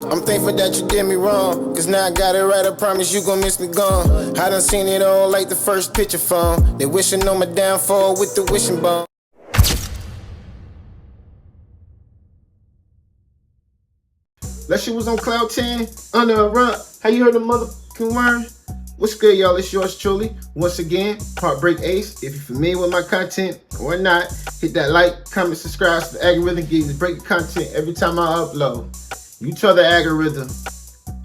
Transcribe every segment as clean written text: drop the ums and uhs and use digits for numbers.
I'm thankful that you did me wrong, cause now I got it right, I promise you gon' miss me gone. I done seen it all like the first picture phone. They wishing on my downfall with the wishing bone. That shit was on Cloud 10, under a run. How you heard the motherfucking word? What's good, y'all? It's yours truly. Once again, HeartBreak Ace. If you're familiar with my content or not, hit that like, comment, subscribe so the algorithm gives you breaking content every time I upload. You tell the algorithm,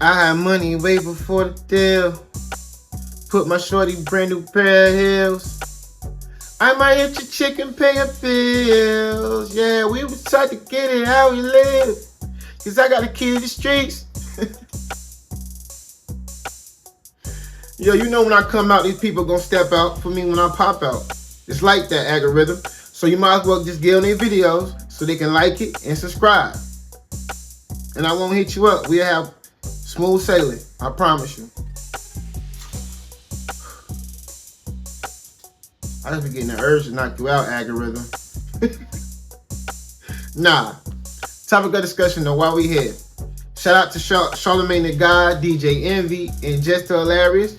I had money way before the deal. Put my shorty brand new pair of heels. I might hit your chick and pay her bills. Yeah, we was taught to get it how we live. Cause I got a key to the streets. Yo, you know when I come out, these people gonna step out for me when I pop out. It's like that, algorithm. So you might as well just get on their videos so they can like it and subscribe. And I won't hit you up. We'll have smooth sailing. I promise you. I just be getting the urge to knock you out, algorithm. Nah. Topic of discussion though, while we here. Shout out to Charlamagne the God, DJ Envy, and Just Hilarious.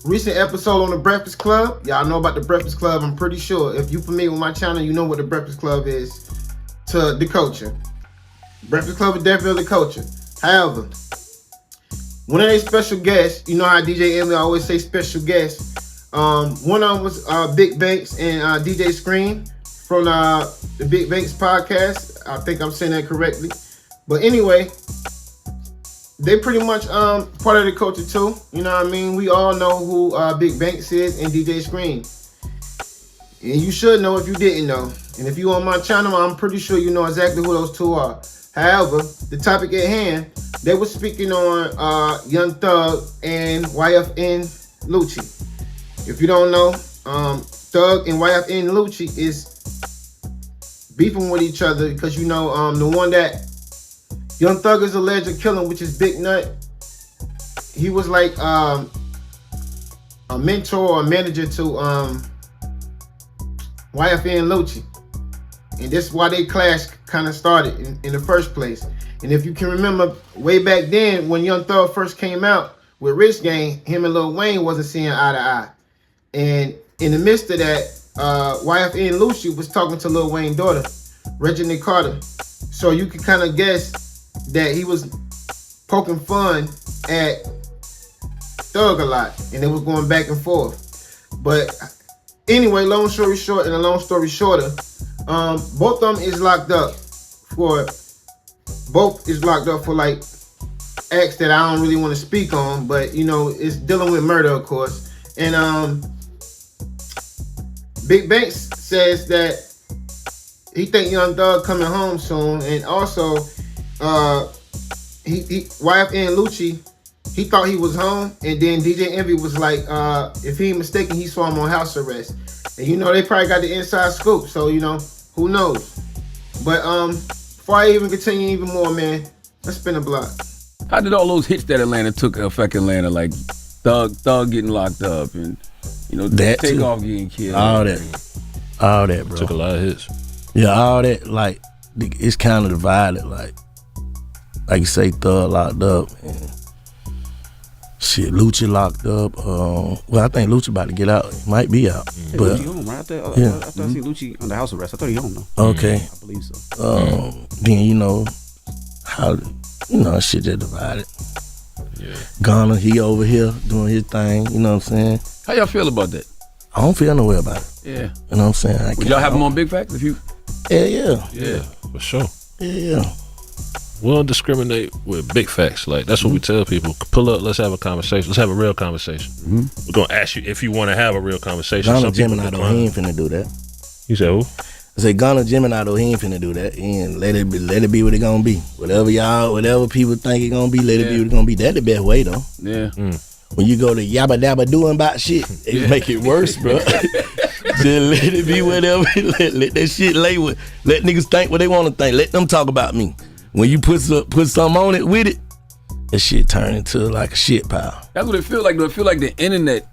Recent episode on the Breakfast Club. Y'all know about the Breakfast Club, I'm pretty sure. If you familiar with my channel, you know what the Breakfast Club is to the culture. Breakfast Club is definitely the culture. However, one of their special guests, you know how DJ Envy always say special guests. One of them was Bigg Banks and DJ Scream from the Bigg Banks podcast. I think I'm saying that correctly. But anyway, they pretty much part of the culture too. You know what I mean? We all know who Bigg Banks is and DJ Scream. And you should know if you didn't know. And if you on my channel, I'm pretty sure you know exactly who those two are. However, the topic at hand, they were speaking on Young Thug and YFN Lucci. If you don't know, Thug and YFN Lucci is beefing with each other because you know the one that Young Thug is alleged of killing, which is Big Nut. He was like a mentor or a manager to YFN Lucci. And this is why they clash kind of started in the first place. And if you can remember way back then when Young Thug first came out with Rich Gang, him and Lil Wayne wasn't seeing eye to eye. And in the midst of that, YFN Lucci was talking to Lil Wayne's daughter, Regina Carter. So you can kind of guess that he was poking fun at Thug a lot. And it was going back and forth. But anyway, long story short and a long story shorter, both of them is locked up for like acts that I don't really want to speak on, but you know, it's dealing with murder, of course. And Bigg Banks says that he think Young Thug coming home soon, and also YFN Lucci, he thought he was home, and then DJ Envy was like, if he ain't mistaken, he saw him on house arrest. And you know, they probably got the inside scoop, so you know, who knows? But before I even continue even more, man, let's spin a block. How did all those hits that Atlanta took affect Atlanta, like Thug getting locked up and you know that Takeoff getting killed? All that, bro. Took a lot of hits. Yeah, all that, like, it's kind of divided, like you say, Thug locked up, and shit, Lucci locked up. Well, I think Lucci about to get out. He might be out. Hey, but Lucci home, right? After I see Lucci under house arrest, I thought he home though. Okay. I believe so. Then you know how shit just divided. Yeah. Ghana, he over here doing his thing. You know what I'm saying? How y'all feel about that? I don't feel no way about it. Yeah. You know what I'm saying? Would y'all have him on Big Facts if you? Yeah. For sure. Yeah. We don't discriminate with big facts. Like, that's what we tell people. Pull up, let's have a conversation. Let's have a real conversation. We're going to ask you if you want to have a real conversation. Ghana Gemini though, he ain't finna do that. You said who? I say Ghana Gemini though, he ain't finna do that. He ain't let it be what it gonna be. Whatever people think it gonna be, let it be what it gonna be. That's the best way though. Yeah. When you go to yabba dabba doing about shit, it make it worse, bro. Just let it be whatever. Let that shit lay with. Let niggas think what they want to think. Let them talk about me. When you put something on it with it, that shit turn into like a shit pile. That's what it feel like. Though it feel like the internet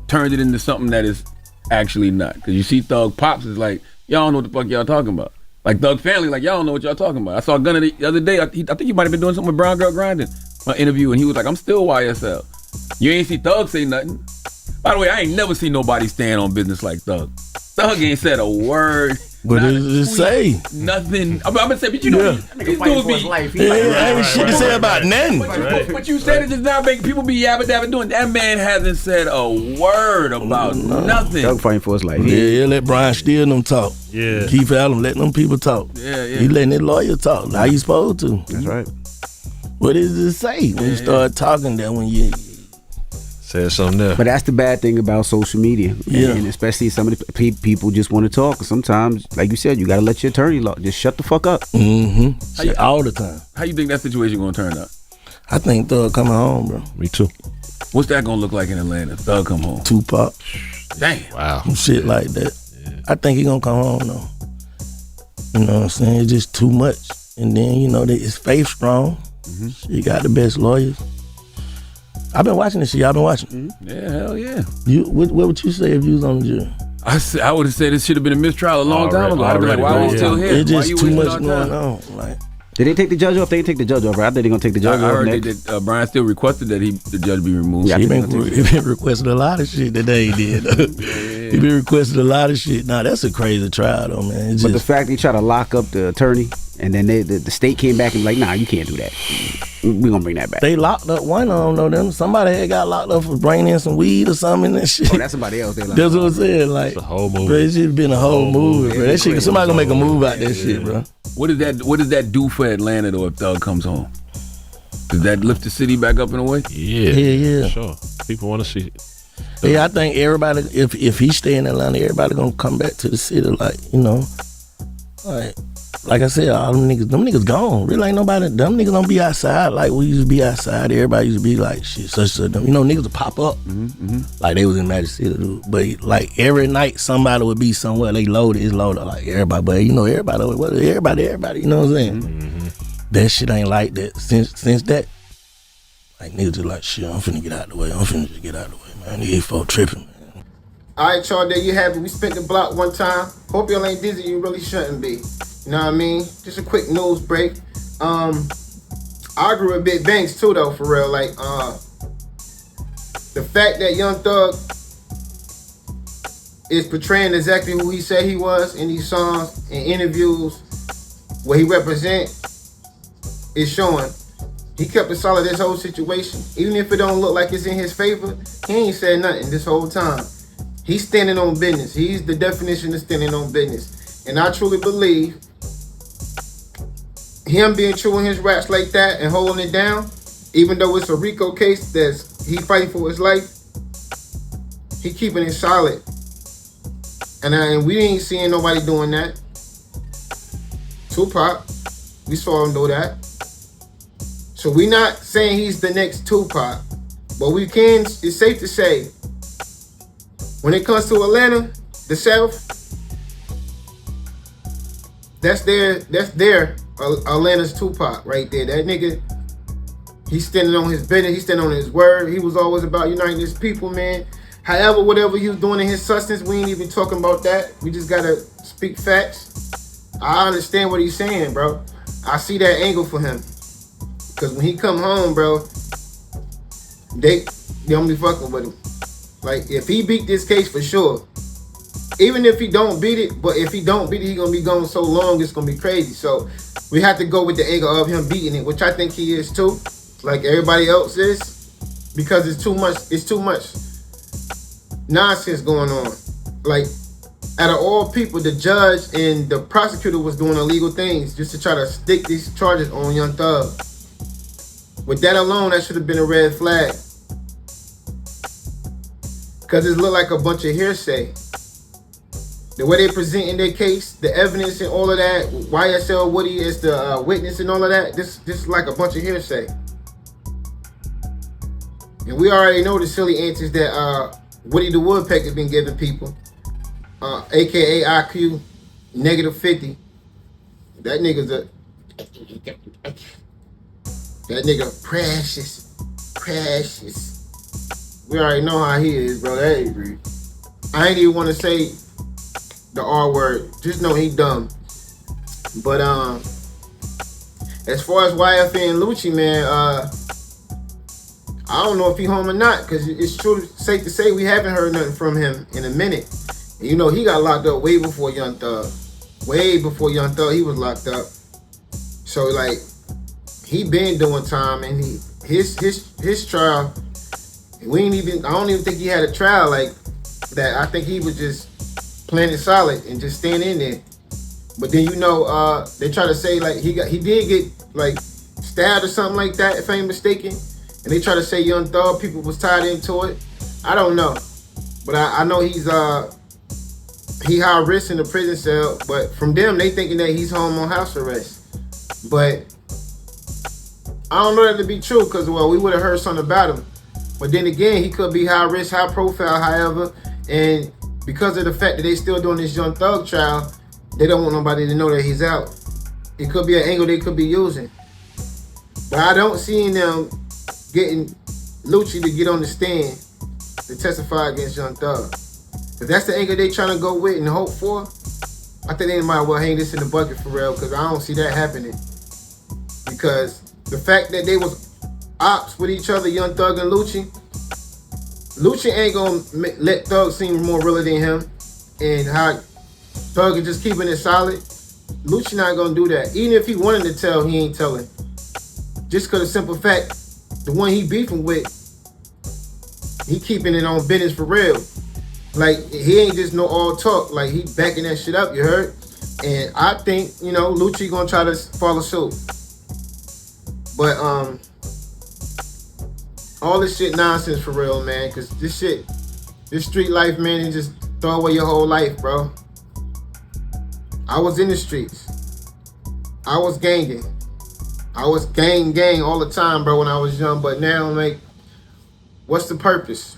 turned it into something that is actually not. Cause you see Thug Pops is like, y'all don't know what the fuck y'all talking about. Like Thug Family, like y'all don't know what y'all talking about. I saw Gunna the other day. I think he might have been doing something with Brown Girl Grinding, my interview, and he was like, "I'm still YSL." You ain't see Thug say nothing. By the way, I ain't never seen nobody stand on business like Thug. Thug ain't said a word. What does it say? Nothing. I'm gonna say, but you know, these dudes be. Ain't shit to say about nothing. But you said it just now, making people be yabba dabba doing. That man hasn't said a word about nothing. Thug fighting for his life. Yeah, let Brian Steele them talk. Yeah. Keith Allen letting them people talk. Yeah. He letting his lawyer talk. How you supposed to? That's right. What does it say when you start talking that when you said something there? But that's the bad thing about social media. Yeah. And especially some of the people just want to talk. Sometimes, like you said, you got to let your attorney just shut the fuck up. Shit, all the time. How you think that situation gonna turn out? I think Thug coming home, bro. Me too. What's that gonna look like in Atlanta? Thug come home. Tupac, Damn. Wow. shit like that. I think he gonna come home though. You know what I'm saying? It's just too much. And then, you know, his faith strong. He got the best lawyers. I've been watching this shit. Y'all been watching? Yeah, hell yeah. What would you say if you was on the jury? I would have said this should have been a mistrial a long time ago. I'd be like, why are we still here? It's Why just you too wasting much our going time? on. Like, Did they take the judge off? They didn't take the judge off, right? I think they're going to take the I judge off heard next. that Brian still requested that the judge be removed. Yeah, he been requesting a lot of shit that they did. He been requesting a lot of shit. Nah, that's a crazy trial though, man. It's But the just, fact they try to lock up the attorney, and then the state came back and like, nah, you can't do that. We're going to bring that back. they locked up one of them though. Them somebody had got locked up for bringing in some weed or something and that shit. Oh, that's somebody else. They That's what I'm saying. Like, It's a whole movie. bro, it should been a whole movie, bro. That shit, somebody gonna make a move out that shit, bro. What does that do for Atlanta though if Thug comes home? Does that lift the city back up in a way? Yeah. Sure. People want to see it. Yeah, I think everybody, if he stay in Atlanta, everybody gonna come back to the city, like, you know, like I said, all them niggas gone. Really ain't nobody. Them niggas don't be outside like we used to be outside. Everybody used to be like shit, such. You know, niggas would pop up like they was in Magic City, dude. But like every night, somebody would be somewhere. They loaded, it's loaded like everybody. But you know, everybody. You know what I'm saying? That shit ain't like that since that. Like niggas just like shit. I'm finna get out the way. I'm finna just get out the way, man. These folks tripping, man. All right, y'all, there you have it. We spent the block one time. Hope y'all ain't dizzy. You really shouldn't be. You know what I mean? Just a quick news break. I agree with Big Banks too, though, for real. Like, the fact that Young Thug is portraying exactly who he said he was in these songs and interviews, what he represent, is showing. He kept it solid this whole situation. Even if it don't look like it's in his favor, he ain't said nothing this whole time. He's standing on business. He's the definition of standing on business. And I truly believe him being true in his raps like that and holding it down, even though it's a RICO case that's he fighting for his life, he keeping it solid. And we ain't seeing nobody doing that. Tupac, we saw him do that. So we not saying he's the next Tupac, but we can, it's safe to say, when it comes to Atlanta, the South, that's their Atlanta's Tupac right there. That nigga, he's standing on his business, he's standing on his word. He was always about uniting his people, man. However, whatever he was doing in his substance, we ain't even talking about that. We just gotta speak facts. I understand what he's saying, bro. I see that angle for him. Cause when he come home, bro, they don't be fucking with him. Like, if he beat this case for sure, even if he don't beat it, but if he don't beat it, he gonna be gone so long, it's gonna be crazy. So we have to go with the angle of him beating it, which I think he is too, like everybody else is, because it's too much nonsense going on. Like, out of all people, the judge and the prosecutor was doing illegal things just to try to stick these charges on Young Thug. With that alone, that should have been a red flag. Because it looked like a bunch of hearsay. The way they presenting their case, the evidence and all of that, YSL Woody is the witness and all of that, this is like a bunch of hearsay. And we already know the silly answers that Woody the Woodpecker been giving people. AKA IQ -50. That nigga's that nigga precious. We already know how he is, bro. That ain't real. I ain't even want to say the R word. Just know he dumb. But as far as YFN Lucci, man, I don't know if he home or not, because it's true, safe to say we haven't heard nothing from him in a minute. And you know, he got locked up way before Young Thug. Way before Young Thug, he was locked up. So like, he been doing time, and his trial, I don't even think he had a trial like that. I think he was just playing it solid and just staying in there. But then, you know, they try to say like he did get like stabbed or something like that, if I ain't mistaken. And they try to say Young Thug people was tied into it. I don't know, but I know he high risk in the prison cell. But from them, they thinking that he's home on house arrest. But I don't know that to be true, because well, we would have heard something about him. But then again, he could be high risk, high profile, however. And because of the fact that they still doing this Young Thug trial, they don't want nobody to know that he's out. It could be an angle they could be using. But I don't see them getting Lucci to get on the stand to testify against Young Thug. If that's the angle they trying to go with and hope for, I think they might well hang this in the bucket for real, because I don't see that happening. Because the fact that they was ops with each other, Young Thug and Lucci ain't gonna let Thug seem more realer than him, and how Thug is just keeping it solid. Lucci not gonna do that. Even if he wanted to tell, he ain't telling. Just because of the simple fact, the one he beefing with, he keeping it on business for real. Like, he ain't just no all talk. Like, he backing that shit up, you heard? And I think, you know, Lucci gonna try to follow suit. But all this shit nonsense for real, man. Because this street life, man, you just throw away your whole life, bro. I was in the streets. I was ganging. I was gang all the time, bro, when I was young. But now, like, what's the purpose?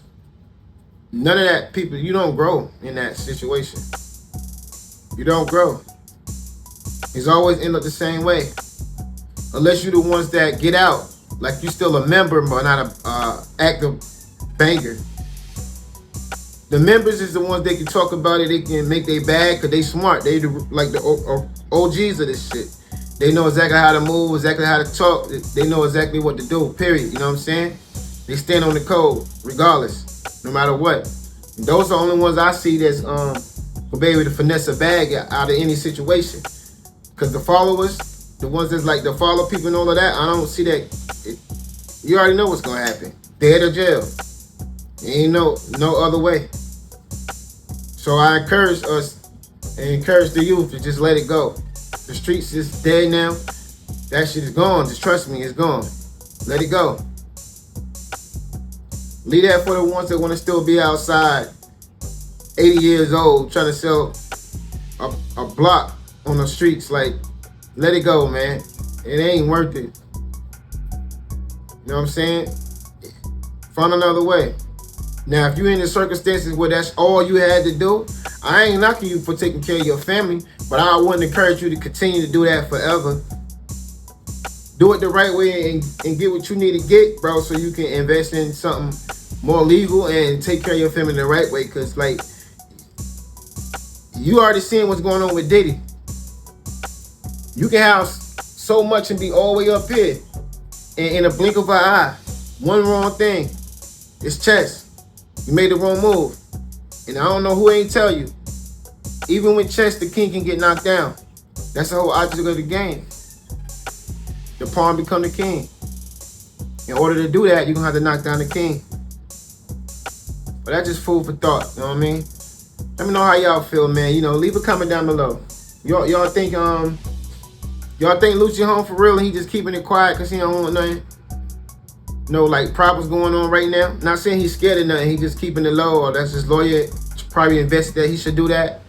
None of that, people. You don't grow in that situation. You don't grow. It's always end up the same way. Unless you the ones that get out. Like, you still a member, but not a active banger. The members is the ones they can talk about it. They can make their bag because they smart. They like the OGs of this shit. They know exactly how to move, exactly how to talk. They know exactly what to do, period. You know what I'm saying? They stand on the code, regardless, no matter what. And those are the only ones I see that's will be able to finesse a bag out of any situation. Because the followers, the ones that's like the follow people and all of that, I don't see that. You already know what's going to happen. Dead or jail. Ain't no other way. So I encourage us and encourage the youth to just let it go. The streets is dead now. That shit is gone. Just trust me, it's gone. Let it go. Leave that for the ones that want to still be outside, 80 years old, trying to sell a block on the streets. Like, let it go, man. It ain't worth it. You know what I'm saying? Find another way. Now, if you're in the circumstances where that's all you had to do, I ain't knocking you for taking care of your family, but I wouldn't encourage you to continue to do that forever. Do it the right way and get what you need to get, bro, so you can invest in something more legal and take care of your family the right way. Because, like, you already seen what's going on with Diddy. You can have so much and be all the way up here in a blink of an eye. One wrong thing, it's chess. You made the wrong move. And I don't know who ain't tell you. Even with chess, the king can get knocked down. That's the whole object of the game. The pawn become the king. In order to do that, you're gonna have to knock down the king. But that's just food for thought, you know what I mean? Let me know how y'all feel, man. You know, leave a comment down below. Y'all think Lucci home for real and he just keeping it quiet because he don't want nothing? No, like, problems going on right now. Not saying he's scared of nothing. He just keeping it low, or that's his lawyer probably invested that he should do that.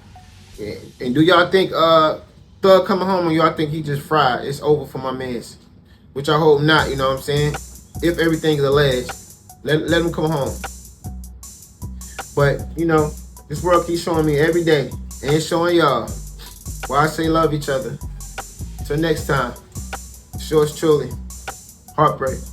And do y'all think Thug coming home, or y'all think he just fried? It's over for my mans. Which I hope not, you know what I'm saying? If everything is alleged, let him come home. But, you know, this world keeps showing me every day. And it's showing y'all why I say love each other. Till next time, yours truly, HeartBreak.